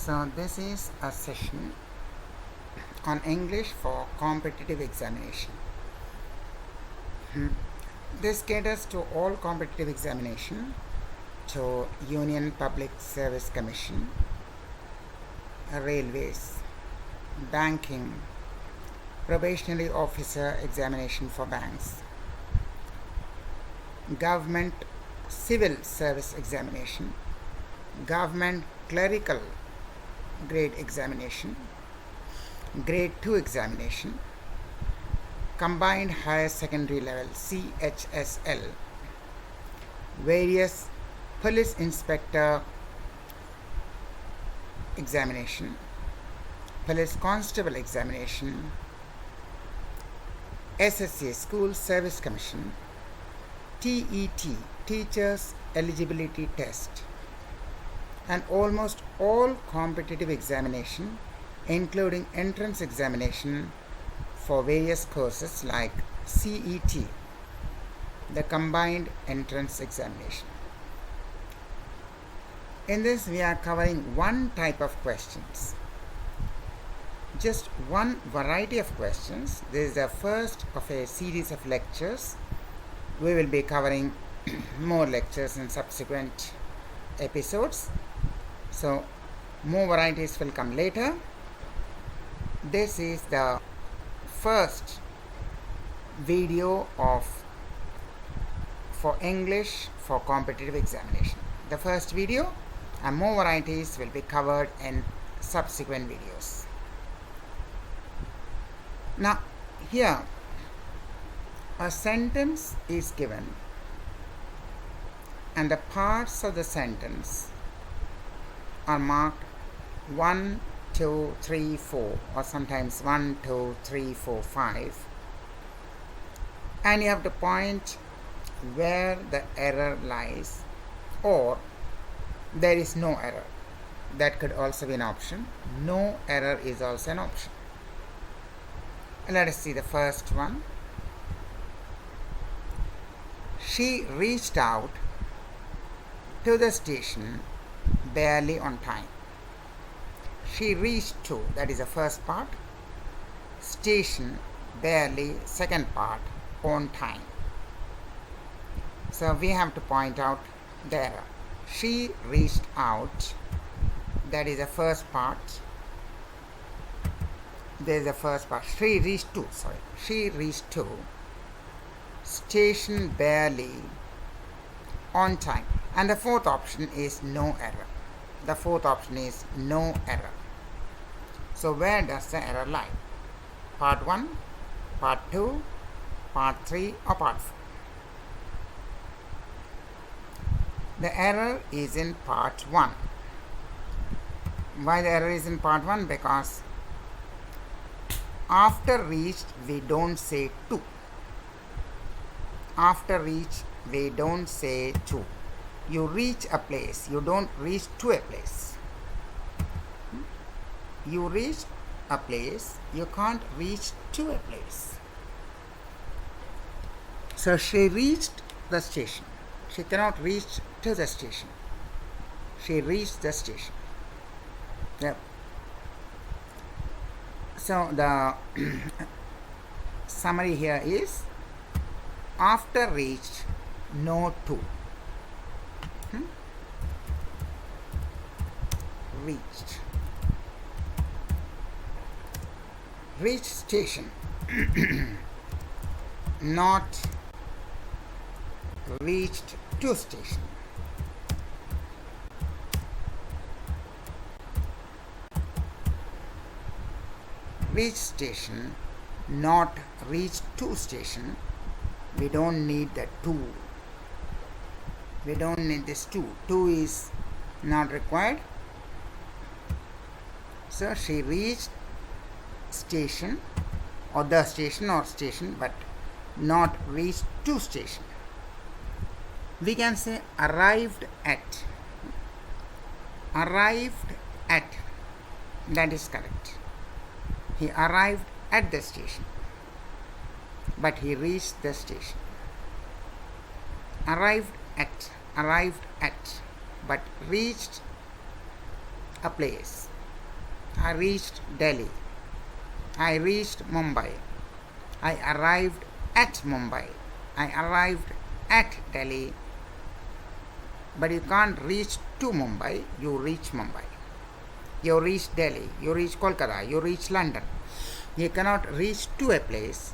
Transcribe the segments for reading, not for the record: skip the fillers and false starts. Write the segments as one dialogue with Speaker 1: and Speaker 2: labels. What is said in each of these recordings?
Speaker 1: So this is a session on English for competitive examination. This caters to all competitive examination, to Union Public Service Commission, railways, banking, probationary officer examination for banks, government civil service examination, government clerical grade examination, grade 2 examination, combined higher secondary level CHSL, various police inspector examination, police constable examination, SSC School Service Commission, TET Teachers Eligibility Test, and almost all competitive examination including entrance examination for various courses like CET, the combined entrance examination. In this we are covering one type of questions, just one variety of questions. This is the first of a series of lectures. We will be covering more lectures in subsequent episodes, so more varieties will come later. This is the first video for English for competitive examination. The first video, and more varieties will be covered in subsequent videos. Now here a sentence is given and the parts of the sentence are marked 1, 2, 3, 4, or sometimes 1, 2, 3, 4, 5, and you have to point where the error lies, or there is no error. That could also be an option. No error is also an option. Let us see the first one. She reached out to the station barely on time. She reached to, that is the first part. Station, barely, second part, on time. So we have to point out the error. She reached out, that is the first part. There is the first part. She reached to station barely on time. And the fourth option is no error. The fourth option is no error. So where does the error lie? Part 1, part 2, part 3, or part 4? The error is in part 1. Why the error is in part 1? Because after reached we don't say to. After reach we don't say to. You reach a place, you don't reach to a place. You reach a place, you can't reach to a place. So she reached the station. She cannot reach to the station. She reached the station. Yep. So the summary here is, after reached, no to. Reached. Reached station. Not reached to station. Reached station, not reached to station. We don't need the to. We don't need this to. To is not required. So she reached station, or the station, or station, but not reached to station. We can say arrived at. Arrived at. That is correct. He arrived at the station, but he reached the station. Arrived at, but reached a place, I reached Delhi. I reached Mumbai. I arrived at Mumbai. I arrived at Delhi. But you can't reach to Mumbai, you reach Mumbai. You reach Delhi, you reach Kolkata, you reach London. You cannot reach to a place,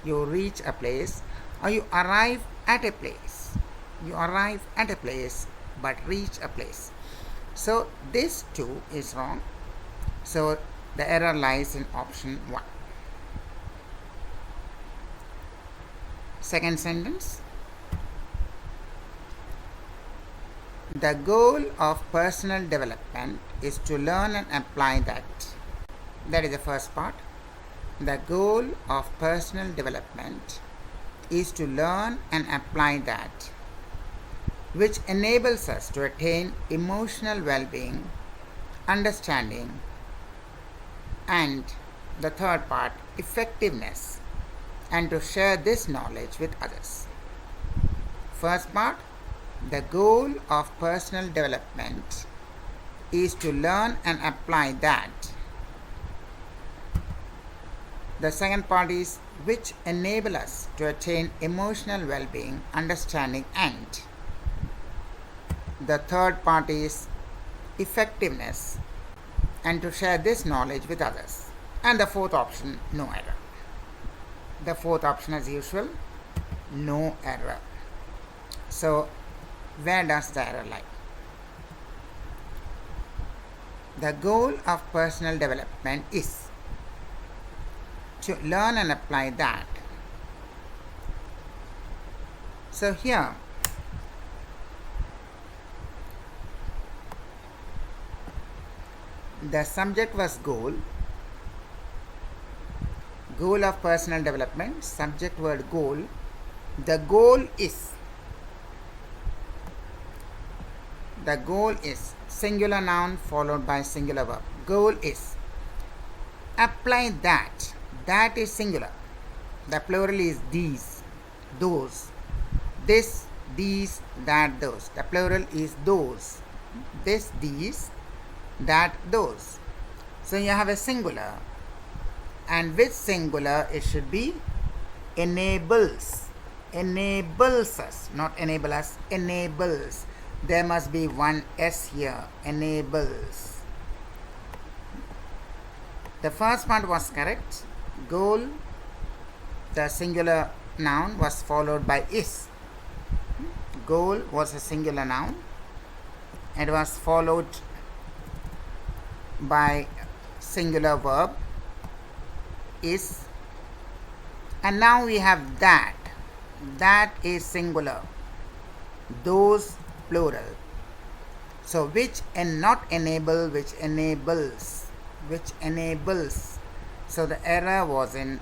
Speaker 1: you reach a place, or you arrive at a place. You arrive at a place but reach a place. So this too is wrong. So the error lies in option 1. Second sentence. The goal of personal development is to learn and apply that. That is the first part. The goal of personal development is to learn and apply that, which enables us to attain emotional well-being, understanding, and the third part, effectiveness, and to share this knowledge with others. First part, the goal of personal development is to learn and apply that. The second part is which enable us to attain emotional well-being, understanding, and the third part is effectiveness and to share this knowledge with others. And the fourth option, no error. The fourth option, as usual, no error. So where does the error lie? The goal of personal development is to learn and apply that. So here the subject was goal. Goal of personal development, subject word goal. The goal is singular noun followed by singular verb. Goal is. Apply that. That is singular. The plural is these, those. This, these, that, those. The plural is those. This, these, that, those. So you have a singular, and with singular it should be enables. Enables us, not enable us, enables. There must be one S here, enables. The first part was correct. Goal, the singular noun, was followed by is. Goal was a singular noun. It was followed by singular verb is, and now we have that. That is singular. Those plural. So which and not enable, which enables, which enables. So the error was in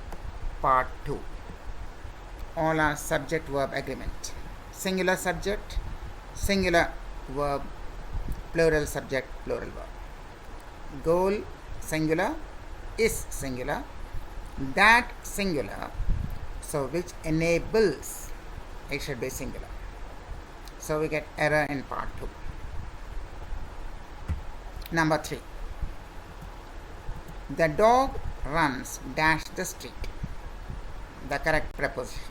Speaker 1: part 2. All are subject verb agreement. Singular subject, singular verb, plural subject, plural verb. Goal singular, is singular, that singular. So which enables, it should be singular. So we get error in part 2. Number 3. The dog runs dash the street. The correct preposition.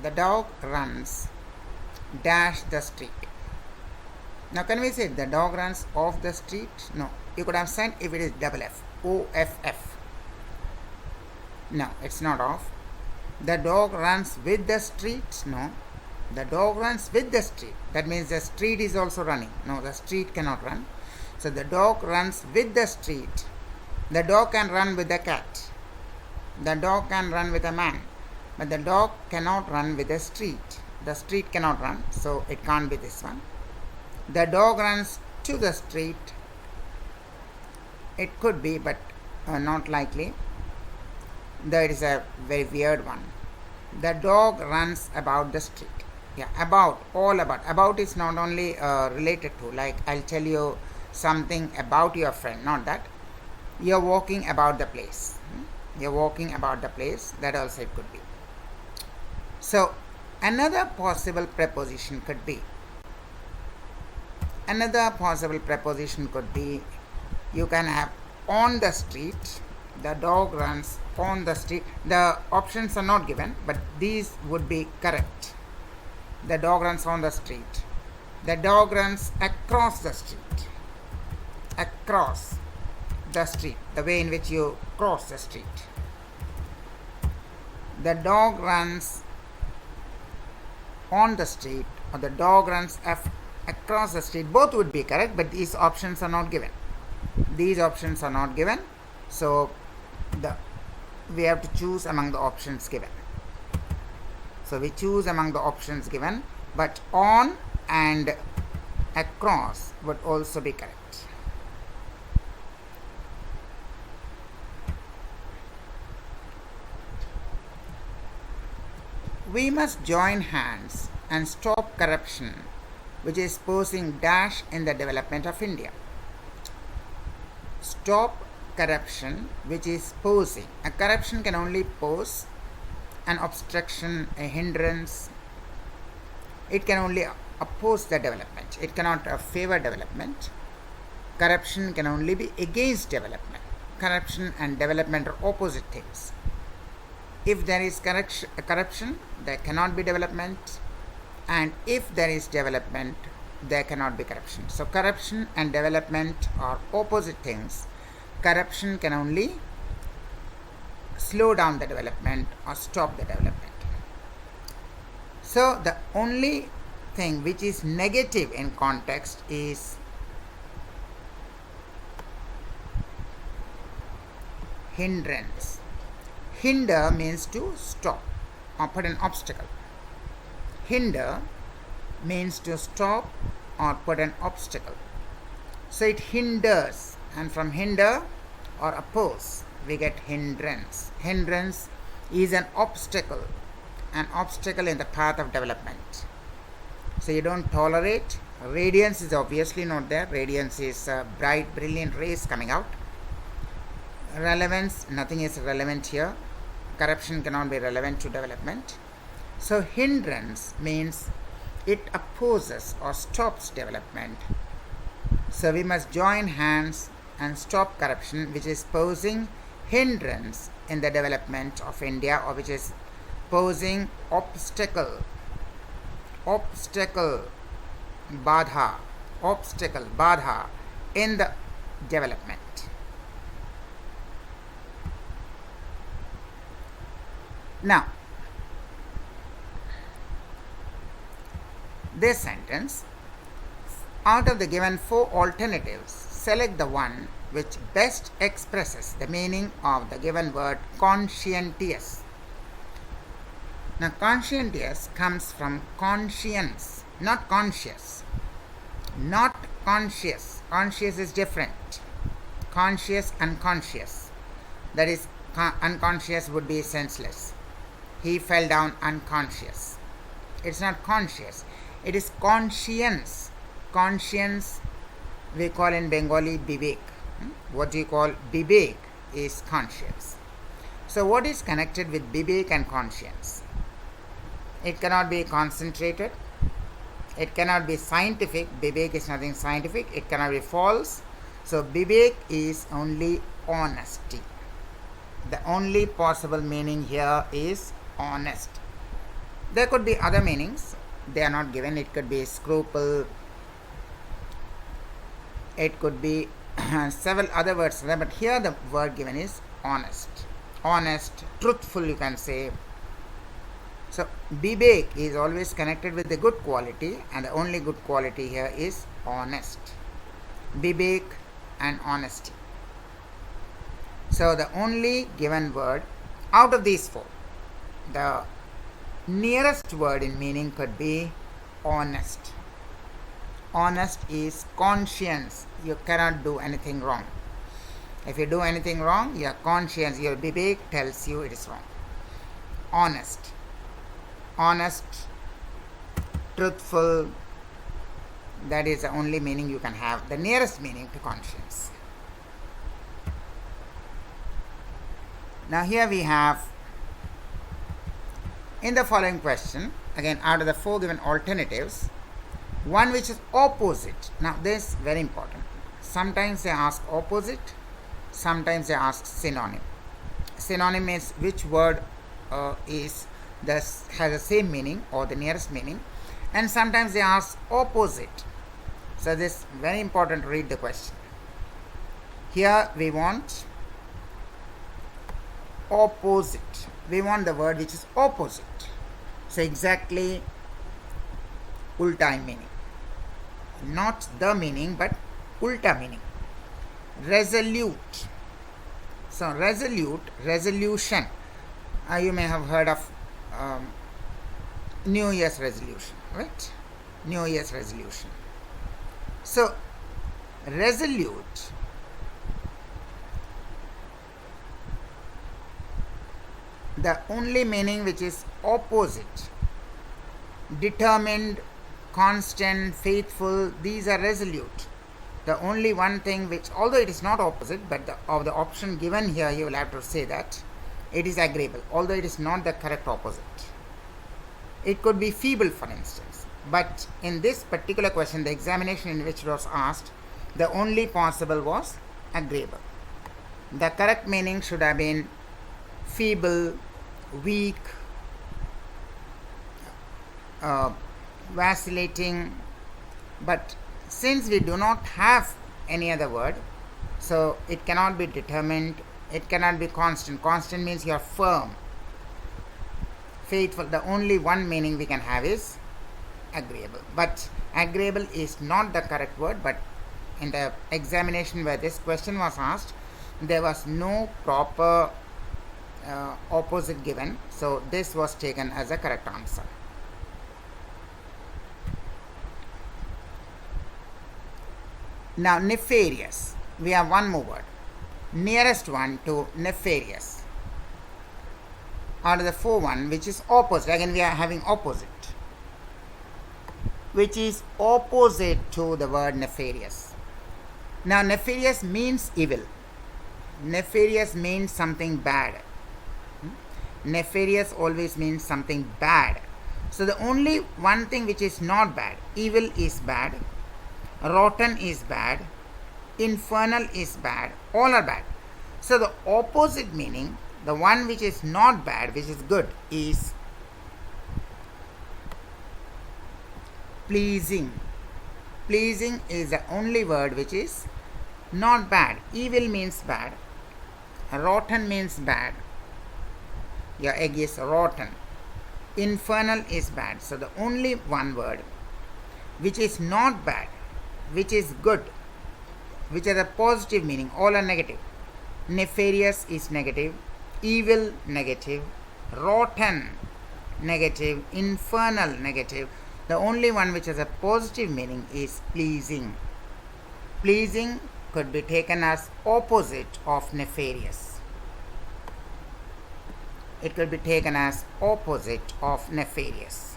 Speaker 1: The dog runs dash the street. Now can we say the dog runs off the street? No. You could have said if it is double F, O-F-F. No, it's not off. The dog runs with the street? No. The dog runs with the street. That means the street is also running. No, the street cannot run. So the dog runs with the street. The dog can run with the cat. The dog can run with a man. But the dog cannot run with the street. The street cannot run. So it can't be this one. The dog runs to the street. It could be, but not likely. That is a very weird one. The dog runs about the street. Yeah, about, all about. About is not only related to, like I'll tell you something about your friend, not that. You're walking about the place. You're walking about the place. That also it could be. So another possible preposition could be. You can have on the street. The dog runs on the street. The options are not given, but these would be correct. The dog runs on the street. The dog runs across the street. Across the street, the way in which you cross the street. The dog runs on the street, or the dog runs across the street. Both would be correct, but these options are not given. These options are not given, so we have to choose among the options given. So we choose among the options given, but on and across would also be correct. We must join hands and stop corruption, which is posing dash in the development of India. Stop corruption, which is posing. A corruption can only pose an obstruction, a hindrance. It can only oppose the development. It cannot favor development. Corruption can only be against development. Corruption and development are opposite things. If there is corruption, there cannot be development, and if there is development, there cannot be corruption. So corruption and development are opposite things. Corruption can only slow down the development or stop the development. So the only thing which is negative in context is hindrance. Hinder means to stop or put an obstacle. Hinder means to stop or put an obstacle. So it hinders, and from hinder or oppose we get hindrance. Hindrance is an obstacle in the path of development. So you don't tolerate. Radiance is obviously not there. Radiance is bright, brilliant rays coming out. Relevance, nothing is relevant here. Corruption cannot be relevant to development. So hindrance means it opposes or stops development. So we must join hands and stop corruption, which is posing hindrance in the development of India, or which is posing obstacle, badha in the development. Now, this sentence, out of the given 4 alternatives, select the one which best expresses the meaning of the given word conscientious. Now, conscientious comes from conscience, not conscious. Not conscious. Conscious is different. Conscious, unconscious. That is, unconscious would be senseless. He fell down unconscious. It's not conscious. It is conscience. Conscience we call in Bengali bibek. What you call bibek is conscience. So what is connected with bibek and conscience? It cannot be concentrated. It cannot be scientific. Bibek is nothing scientific. It cannot be false. So bibek is only honesty. The only possible meaning here is honest. There could be other meanings. They are not given. It could be scruple. It could be several other words, but here the word given is honest. Honest, truthful, you can say. So bibek is always connected with the good quality, and the only good quality here is honest. Bibek and honesty. So the only given word out of these 4, the nearest word in meaning could be honest. Honest is conscience. You cannot do anything wrong. If you do anything wrong, your conscience, your bibek tells you it is wrong. Honest. Honest, truthful, that is the only meaning you can have, the nearest meaning to conscience. Now here we have, in the following question, again out of the 4 given alternatives, one which is opposite. Now this is very important. Sometimes they ask opposite, sometimes they ask synonym. Synonym is which word has the same meaning or the nearest meaning, and sometimes they ask opposite. So this is very important to read the question. Here we want opposite. We want the word which is opposite. So exactly ulta meaning. Not the meaning but ulta meaning. Resolute. So resolute, resolution. You may have heard of New Year's resolution, right? New Year's resolution. So resolute, the only meaning which is opposite. Determined, constant, faithful, these are resolute. The only one thing which, although it is not opposite, but of the option given here, you will have to say that it is agreeable, although it is not the correct opposite. It could be feeble, for instance. But in this particular question, the examination in which it was asked, the only possible was agreeable. The correct meaning should have been feeble, weak, vacillating, but since we do not have any other word, so it cannot be determined, it cannot be constant. Constant means you are firm. Faithful, the only one meaning we can have is agreeable. But agreeable is not the correct word, but in the examination where this question was asked, there was no proper opposite given, so this was taken as a correct answer. Now nefarious, we have one more word, nearest one to nefarious out of the 4 one, which is opposite. Again we are having opposite, which is opposite to the word nefarious. Now nefarious means evil. Nefarious means something bad. Nefarious always means something bad. So the only one thing which is not bad, evil is bad, rotten is bad, infernal is bad, all are bad. So the opposite meaning, the one which is not bad, which is good, is pleasing. Pleasing is the only word which is not bad. Evil means bad, rotten means bad, your egg is rotten, infernal is bad. So the only one word which is not bad, which is good, which has a positive meaning, all are negative. Nefarious is negative, evil negative, rotten negative, infernal negative. The only one which has a positive meaning is pleasing. Pleasing could be taken as opposite of nefarious. It could be taken as opposite of nefarious.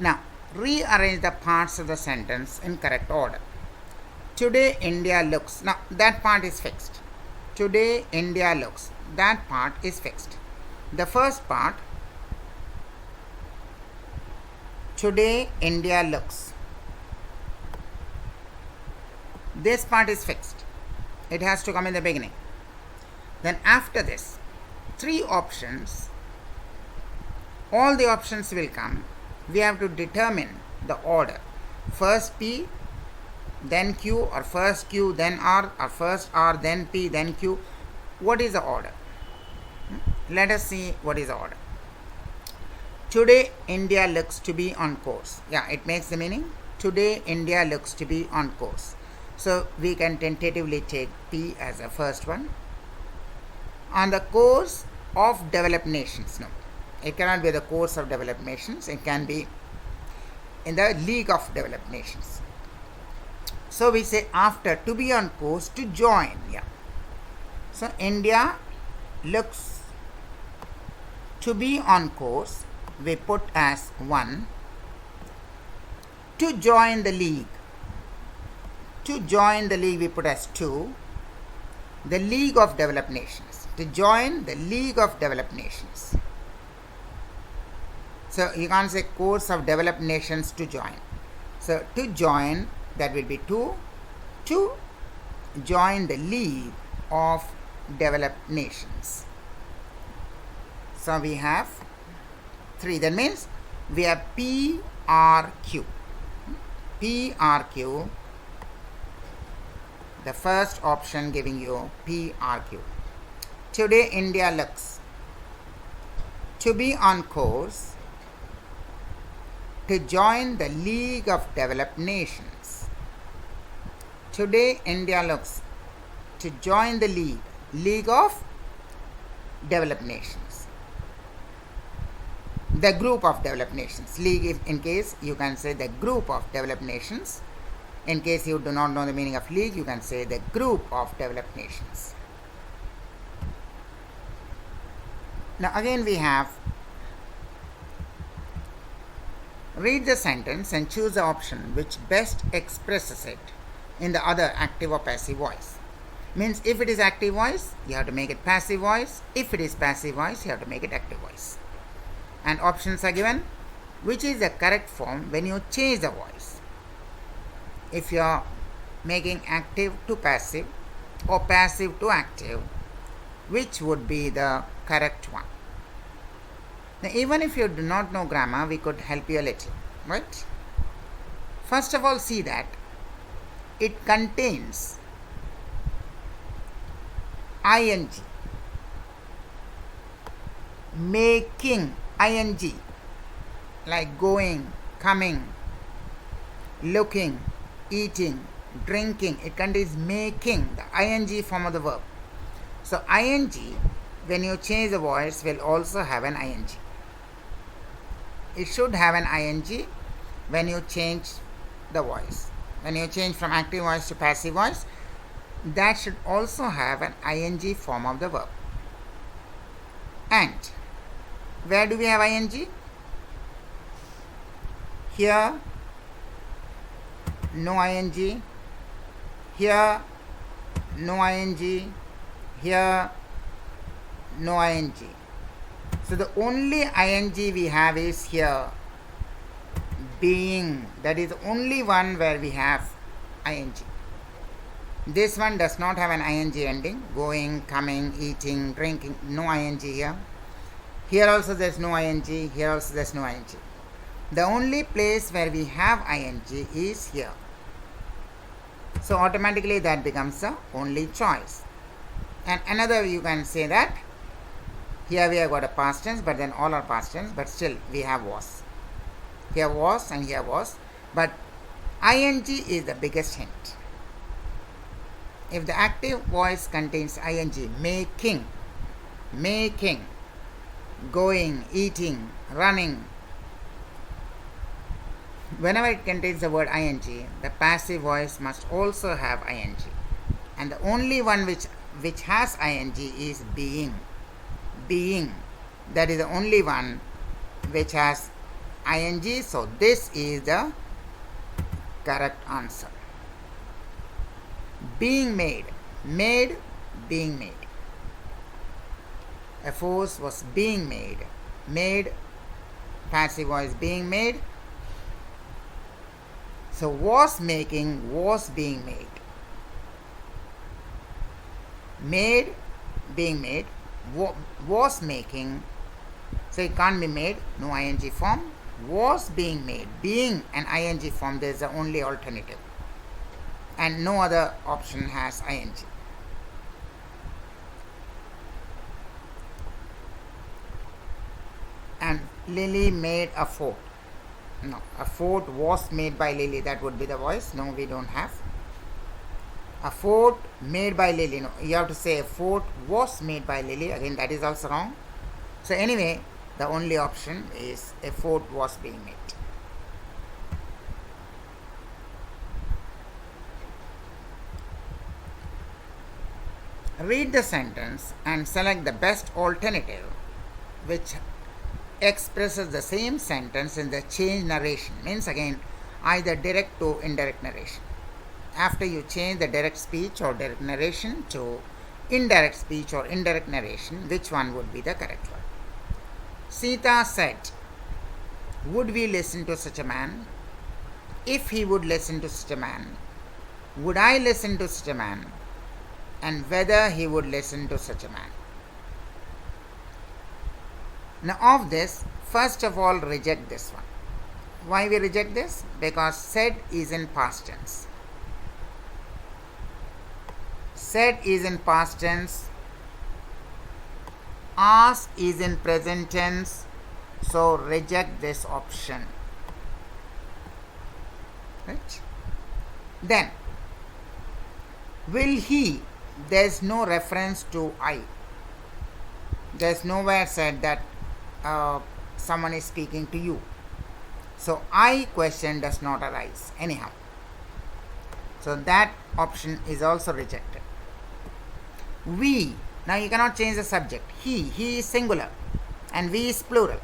Speaker 1: Now, rearrange the parts of the sentence in correct order. Today India looks. Now, that part is fixed. Today India looks. That part is fixed. The first part, today India looks. This part is fixed. It has to come in the beginning. Then after this, 3 options, all the options will come. We have to determine the order. First P, then Q, or first Q, then R, or first R, then P, then Q. What is the order? Let us see what is the order. Today India looks to be on course. Yeah, it makes the meaning. Today India looks to be on course. So we can tentatively take P as the first one. On the course of developed nations. No, it cannot be the course of developed nations. It can be in the league of developed nations. So we say after, to be on course, to join. Yeah. So India looks to be on course. We put as 1. To join the league. To join the league we put as 2. The League of Developed Nations. To join the League of Developed Nations. So you can't say course of developed nations to join. So to join that will be to join the League of Developed Nations. So we have 3. That means we have PRQ. PRQ, the first option giving you PRQ. Today India looks to be on course to join the League of Developed Nations. Today India looks to join the League of Developed Nations. The group of developed nations. League, if in case you can say the group of developed nations. In case you do not know the meaning of league, you can say the group of developed nations. Now again we have, read the sentence and choose the option which best expresses it in the other active or passive voice. Means if it is active voice, you have to make it passive voice. If it is passive voice, you have to make it active voice. And options are given, which is the correct form when you change the voice. If you are making active to passive or passive to active, which would be the correct one? Now, even if you do not know grammar, we could help you a little, right? First of all, see that it contains ing, making, ing, like going, coming, looking, eating, drinking. It contains making, the ing form of the verb. So ing, when you change the voice, will also have an ing. It should have an ing when you change the voice. When you change from active voice to passive voice, that should also have an ing form of the verb. And where do we have ing? Here, no ing. Here, no ing. Here, no ing. So the only ing we have is here, being. That is the only one where we have ing. This one does not have an ing ending. Going, coming, eating, drinking. No ing here. Here also there is no ing. Here also there is no ing. The only place where we have ing is here. So automatically that becomes the only choice. And another, you can say that here we have got a past tense, but then all are past tense, but still we have was. Here was and here was, but ing is the biggest hint. If the active voice contains ing, making, going, eating, running, whenever it contains the word ing, the passive voice must also have ing. And the only one which has ing is being. Being. That is the only one which has ing. So this is the correct answer. Being made. Made, being made. A force was being made. Made, passive voice being made. So was making, was being made. Made, being made. Was making, so it can't be made, no ing form. Was being made, being an ing form, there is the only alternative, and no other option has ing. And Lily made a fort. No, a fort was made by Lily, that would be the voice. No, we don't have. A fort made by Lily. No, you have to say a fort was made by Lily. Again, that is also wrong. So anyway, the only option is a fort was being made. Read the sentence and select the best alternative which expresses the same sentence in the change narration. Means again, either direct to indirect narration. After you change the direct speech or direct narration to indirect speech or indirect narration, which one would be the correct one? Sita said, would we listen to such a man? if he would listen to such a man, would I listen to such a man, and whether he would listen to such a man. Now of this, first of all reject this one. Why we reject this? Because said is in past tense. Said is in past tense. Ask is in present tense. So reject this option. Right? Then, will he? There's no reference to I. There's nowhere said that someone is speaking to you. So I question does not arise anyhow. So that option is also rejected. We. Now you cannot change the subject. He is singular and we is plural.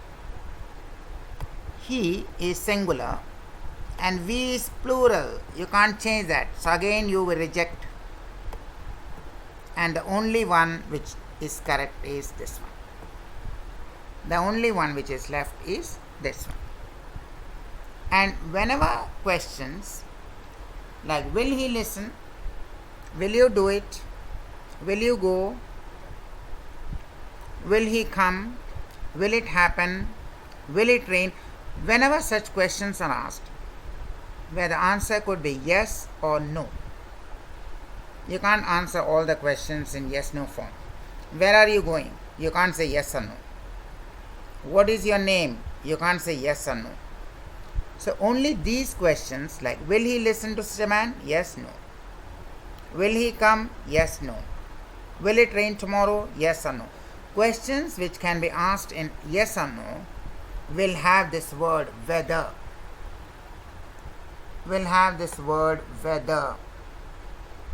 Speaker 1: He is singular and we is plural. You can't change that. So again you will reject. And the only one which is correct is this one. The only one which is left is this one. And whenever questions like will he listen, will you do it, will you go, will he come, will it happen, will it rain, whenever such questions are asked, where the answer could be yes or no. You can't answer all the questions in yes-no form. Where are you going? You can't say yes or no. What is your name? You can't say yes or no. So only these questions like will he listen to such a man? Yes, no. Will he come? Yes, no. Will it rain tomorrow? Yes or no. Questions which can be asked in yes or no will have this word whether. Will have this word whether.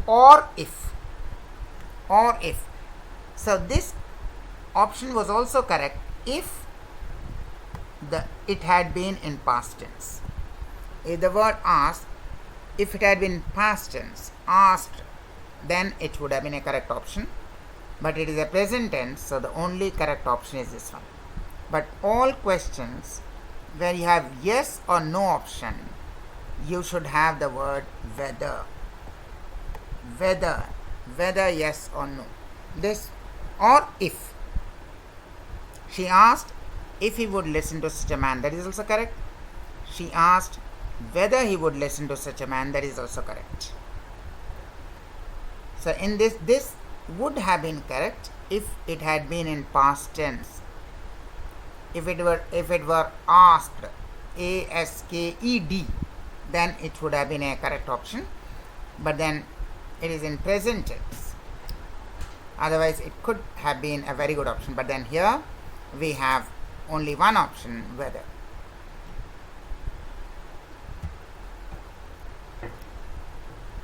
Speaker 1: Or if. Or if. So this option was also correct if it had been in past tense. If the word asked, if it had been past tense, asked, then it would have been a correct option. But it is a present tense, so the only correct option is this one. But all questions where you have yes or no option, you should have the word whether. Whether yes or no. This or if. She asked if he would listen to such a man, that is also correct. She asked whether he would listen to such a man, that is also correct. So in this would have been correct if it had been in past tense. If it were asked, asked, then it would have been a correct option. But then it is in present tense. Otherwise it could have been a very good option. But then here we have only one option, whether.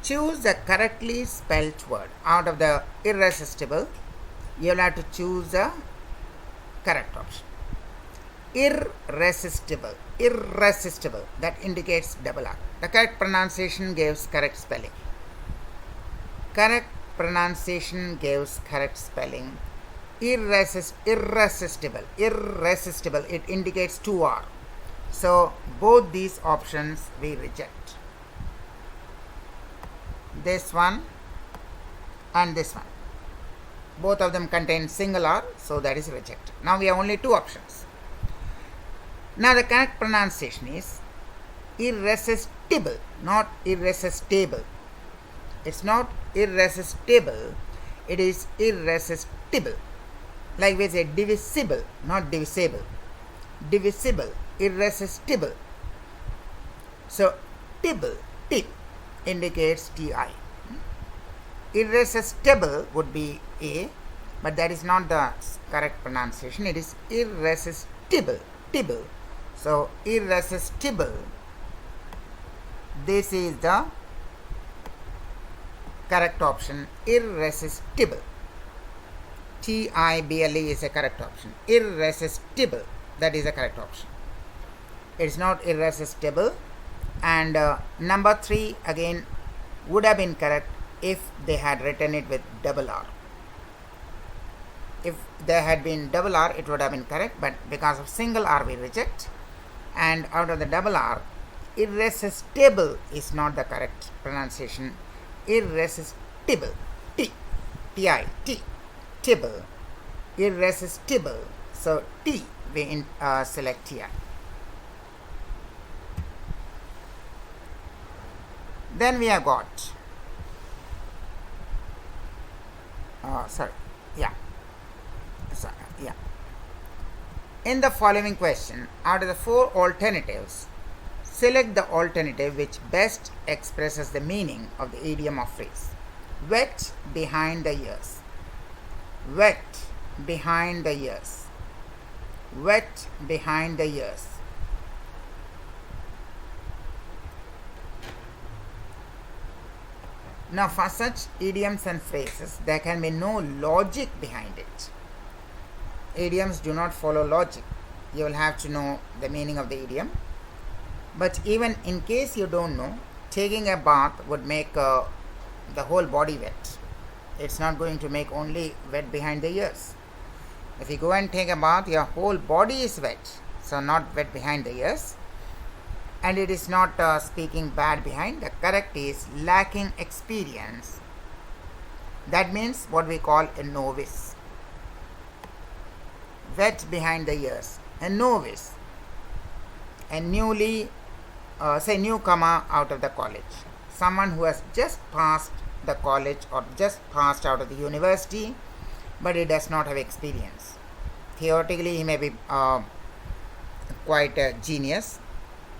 Speaker 1: Choose the correctly spelt word. Out of the irresistible, you will have to choose the correct option. Irresistible. Irresistible. That indicates double R. The correct pronunciation gives correct spelling. Correct pronunciation gives correct spelling. Irresistible. Irresistible. It indicates 2R. So both these options we reject. This one and this one. Both of them contain single R, so that is rejected. Now we have only two options. Now the correct pronunciation is irresistible, not irresistible. It's not irresistible, it is irresistible. Like we say divisible, not divisible. Divisible, irresistible. So tibble, tip indicates TI. Irresistible would be A, but that is not the correct pronunciation. It is irresistible, tibble. So irresistible. This is the correct option, irresistible. TIBLE is a correct option. Irresistible, that is a correct option. It is not irresistible. And number 3 again would have been correct if they had written it with double R. If there had been double R, it would have been correct, but because of single R we reject. And out of the double R, Irresistible is not the correct pronunciation. Irresistible. T. T-I. T. Tibble. Irresistible. So T we select here. Then we have got in the following question, out of the 4 alternatives, select the alternative which best expresses the meaning of the idiom or phrase. Wet behind the ears. Wet behind the ears. Wet behind the ears. Now, for such idioms and phrases, there can be no logic behind it. Idioms do not follow logic. You will have to know the meaning of the idiom. But even in case you don't know, taking a bath would make the whole body wet. It's not going to make only wet behind the ears. If you go and take a bath, your whole body is wet. So not wet behind the ears. And it is not speaking bad behind. The correct is lacking experience. That means what we call a novice. Wet behind the ears. A novice. A newly, newcomer out of the college. Someone who has just passed the college or just passed out of the university, but he does not have experience. Theoretically, he may be quite a genius.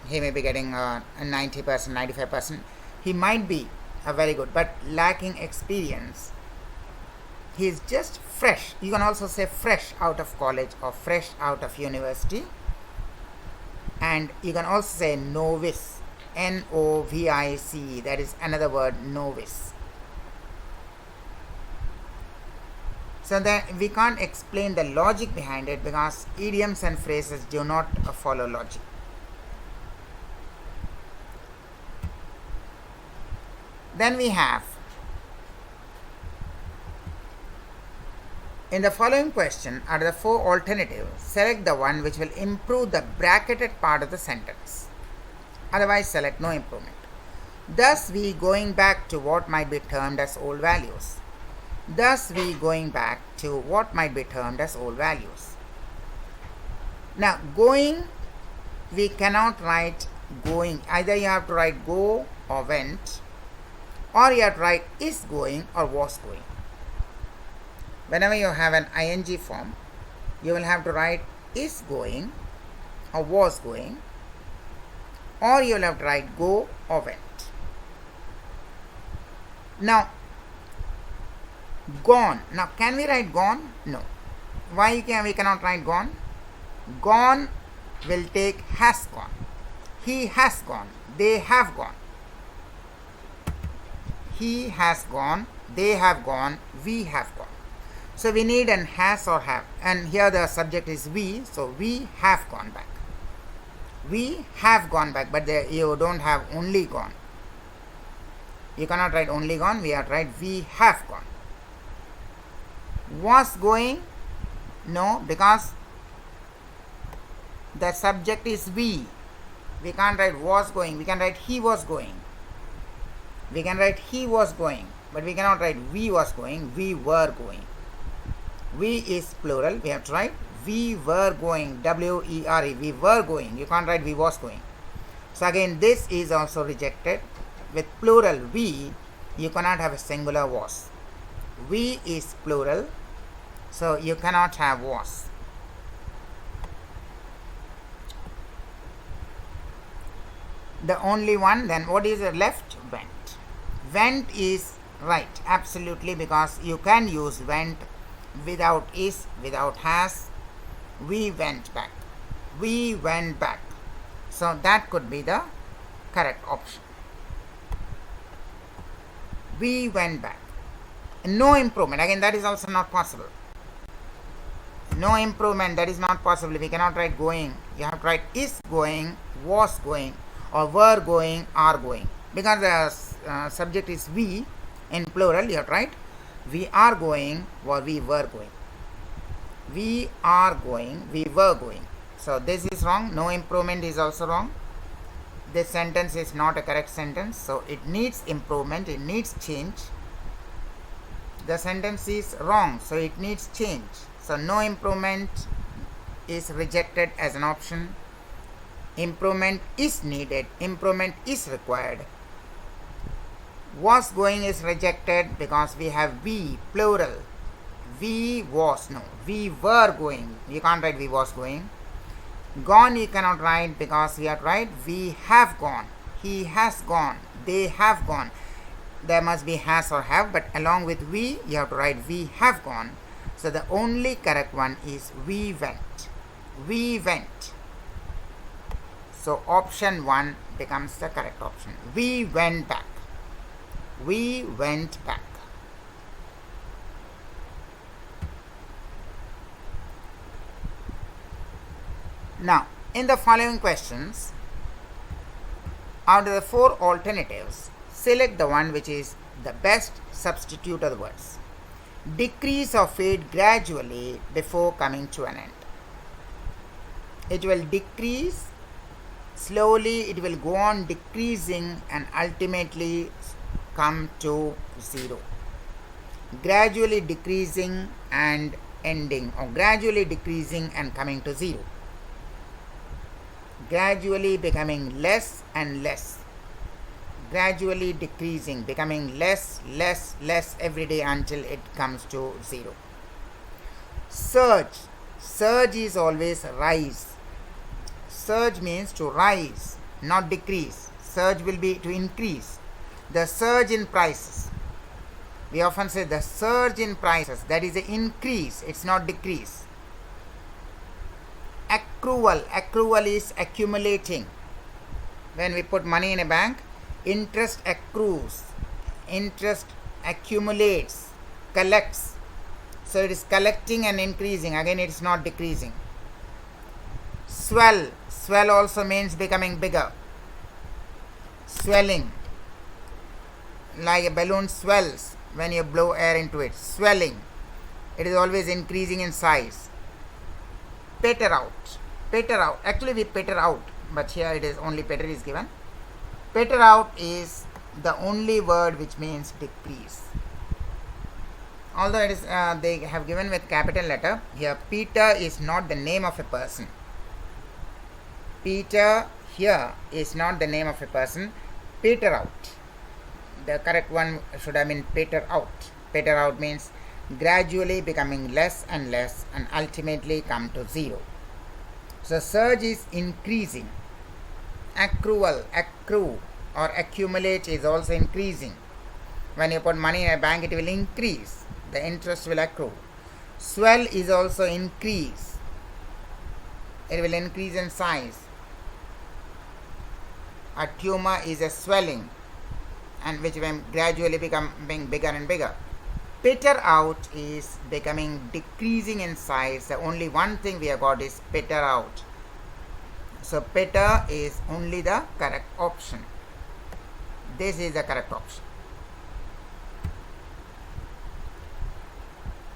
Speaker 1: He may be getting 90%, 95%. He might be very good, but lacking experience. He is just fresh. You can also say fresh out of college or fresh out of university. And you can also say novice. N-O-V-I-C. That is another word, novice. So that we can't explain the logic behind it because idioms and phrases do not follow logic. Then we have, in the following question, out of the 4 alternatives, select the one which will improve the bracketed part of the sentence. Otherwise, select no improvement. Thus, we going back to what might be termed as old values. Thus, we going back to what might be termed as old values. Now, going, we cannot write going. Either you have to write go or went, or you have to write is going or was going. Whenever you have an ing form, you will have to write is going or was going, or you will have to write go or went. Now, gone. Now, can we write gone? No. Why we cannot write gone? Gone will take has gone. He has gone. They have gone. He has gone. They have gone. We have gone. So we need an has or have. And here the subject is we. So we have gone back. We have gone back. But there you don't have only gone. You cannot write only gone. We have to write we have gone. Was going? No, because the subject is we. We can't write was going. We can write he was going. We can write he was going. But we cannot write we was going. We were going. We is plural. We have to write we were going. W-E-R-E. We were going. You can't write we was going. So again, this is also rejected. With plural we, you cannot have a singular was. We is plural, so you cannot have was. The only one, then what is left? Went. Went is right, absolutely, because you can use went without is, without has. We went back. We went back. So that could be the correct option. We went back. No improvement. Again, that is also not possible. No improvement. That is not possible. We cannot write going. You have to write is going, was going, or were going, are going. Because the subject is we in plural, you have to write we are going or we were going. We are going, we were going. So this is wrong. No improvement is also wrong. this sentence is not a correct sentence, so it needs improvement, it needs change. The sentence is wrong, so it needs change. So no improvement is rejected as an option. Improvement is needed, improvement is required. Was going is rejected because we have we, plural. We was, no, we were going. You can't write we was going. Gone you cannot write because we have to write we have gone. He has gone. They have gone. There must be has or have, but along with we, you have to write we have gone. So the only correct one is we went. We went. So option 1 becomes the correct option. We went back. We went back. Now, in the following questions, out of the 4 alternatives, select the one which is the best substitute of the words. Decrease or fade gradually before coming to an end. It will decrease slowly, it will go on decreasing and ultimately come to 0. Gradually decreasing and ending, or gradually decreasing and coming to 0. Gradually becoming less and less. Gradually decreasing, becoming less every day until it comes to 0. Surge. Surge is always rise. Surge means to rise, not decrease. Surge will be to increase. The surge in prices. We often say the surge in prices. That is an increase. It's not decrease. Accrual. Accrual is accumulating. When we put money in a bank, interest accrues. Interest accumulates, collects. So it is collecting and increasing. Again, it is not decreasing. Swell. Swell also means becoming bigger. Swelling. Like a balloon swells when you blow air into it. Swelling. It is always increasing in size. Peter out. Peter out. Actually we peter out, but here it is only peter is given. Peter out is the only word which means decrease. Although it is they have given with capital letter, here Peter is not the name of a person. Peter here is not the name of a person. Peter out. The correct one should have been peter out. Peter out means gradually becoming less and less and ultimately come to 0. So surge is increasing. Accrual, accrue or accumulate is also increasing. When you put money in a bank, it will increase. The interest will accrue. Swell is also increase. It will increase in size. A tumor is a swelling, and which will gradually becoming bigger and bigger. Peter out is becoming decreasing in size. The only one thing we have got is peter out. So peter is only the correct option. This is the correct option.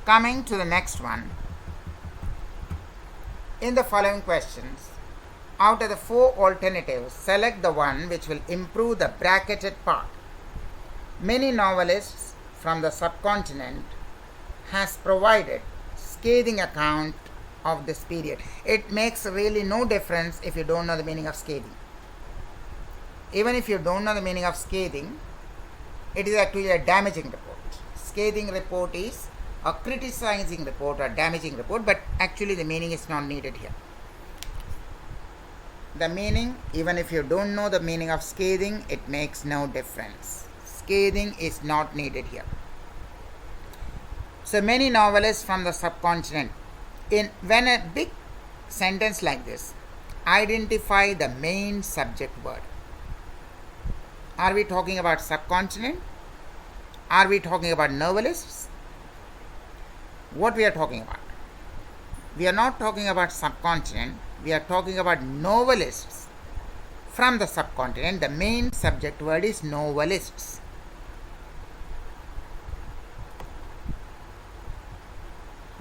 Speaker 1: Coming to the next one. In the following questions, out of the 4 alternatives, select the one which will improve the bracketed part. Many novelists from the subcontinent has provided scathing account of this period. It makes really no difference if you don't know the meaning of scathing. Even if you don't know the meaning of scathing, it is actually a damaging report. Scathing report is a criticizing report or damaging report, but actually the meaning is not needed here. The meaning, even if you don't know the meaning of scathing, it makes no difference. Scathing is not needed here. So many novelists from the subcontinent, when a big sentence like this, identify the main subject word. Are we talking about subcontinent? Are we talking about novelists? What we are talking about? We are not talking about subcontinent. We are talking about novelists from the subcontinent. The main subject word is novelists.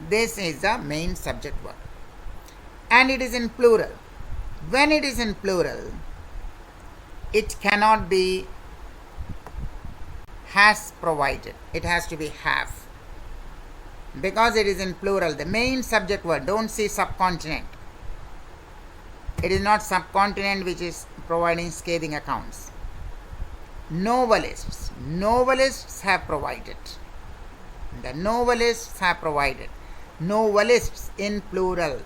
Speaker 1: This is the main subject word. And it is in plural. When it is in plural, It cannot be has provided. It has to be have. Because it is in plural, the main subject word, don't say subcontinent. It is not subcontinent which is providing scathing accounts. Novelists. Novelists have provided. The novelists have provided. Novelists in plural.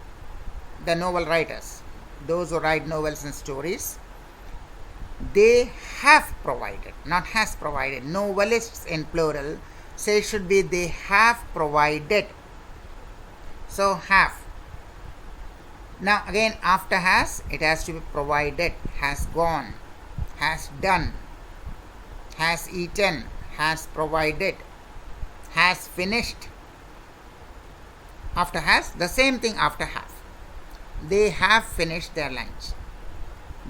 Speaker 1: The novel writers. Those who write novels and stories. They have provided. Not has provided. Novelists in plural. Say should be they have provided. So have. Now again after has, it has to be provided. Has gone. Has done. Has eaten. Has provided. Has finished. After has, the same thing after have. They have finished their lunch.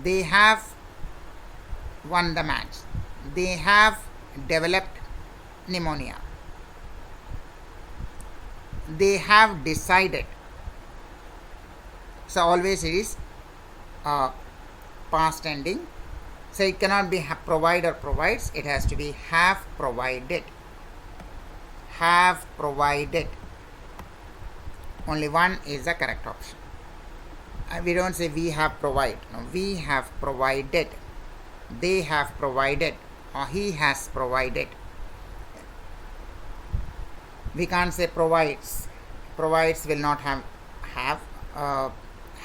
Speaker 1: They have won the match. They have developed pneumonia. They have decided. So always it is past ending. So it cannot be provide or provides. It has to be have provided. Have provided. Only one is the correct option. We don't say we have provided. No, we have provided. They have provided. Or he has provided. We can't say provides. Provides will not have.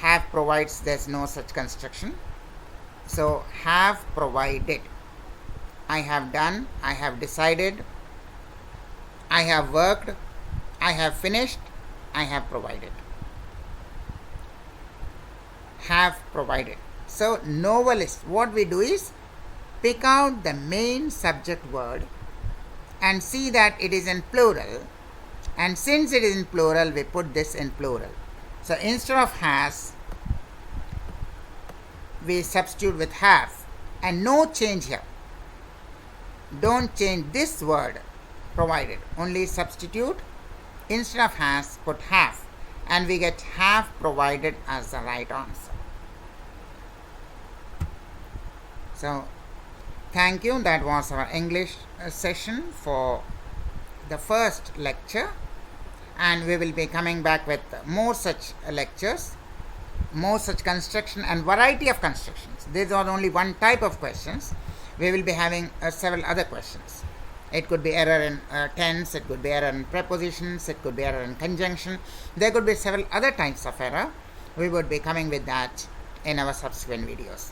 Speaker 1: Have provides, there's no such construction. So have provided. I have done. I have decided. I have worked. I have finished. I have provided. Have provided. So novelist, what we do is pick out the main subject word and see that it is in plural, and since it is in plural we put this in plural. So instead of has we substitute with have, and no change here. Don't change this word provided, only substitute. Instead of has, put have, and we get have provided as the right answer. So thank you. That was our English session for the first lecture, and we will be coming back with more such lectures, more such construction and variety of constructions. These are only one type of questions. We will be having several other questions. It could be error in tense, it could be error in prepositions, it could be error in conjunction. There could be several other types of error. We would be coming with that in our subsequent videos.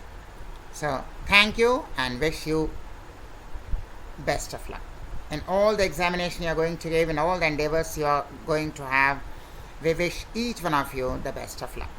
Speaker 1: So thank you and wish you best of luck in all the examination you are going to give, in all the endeavors you are going to have. We wish each one of you the best of luck.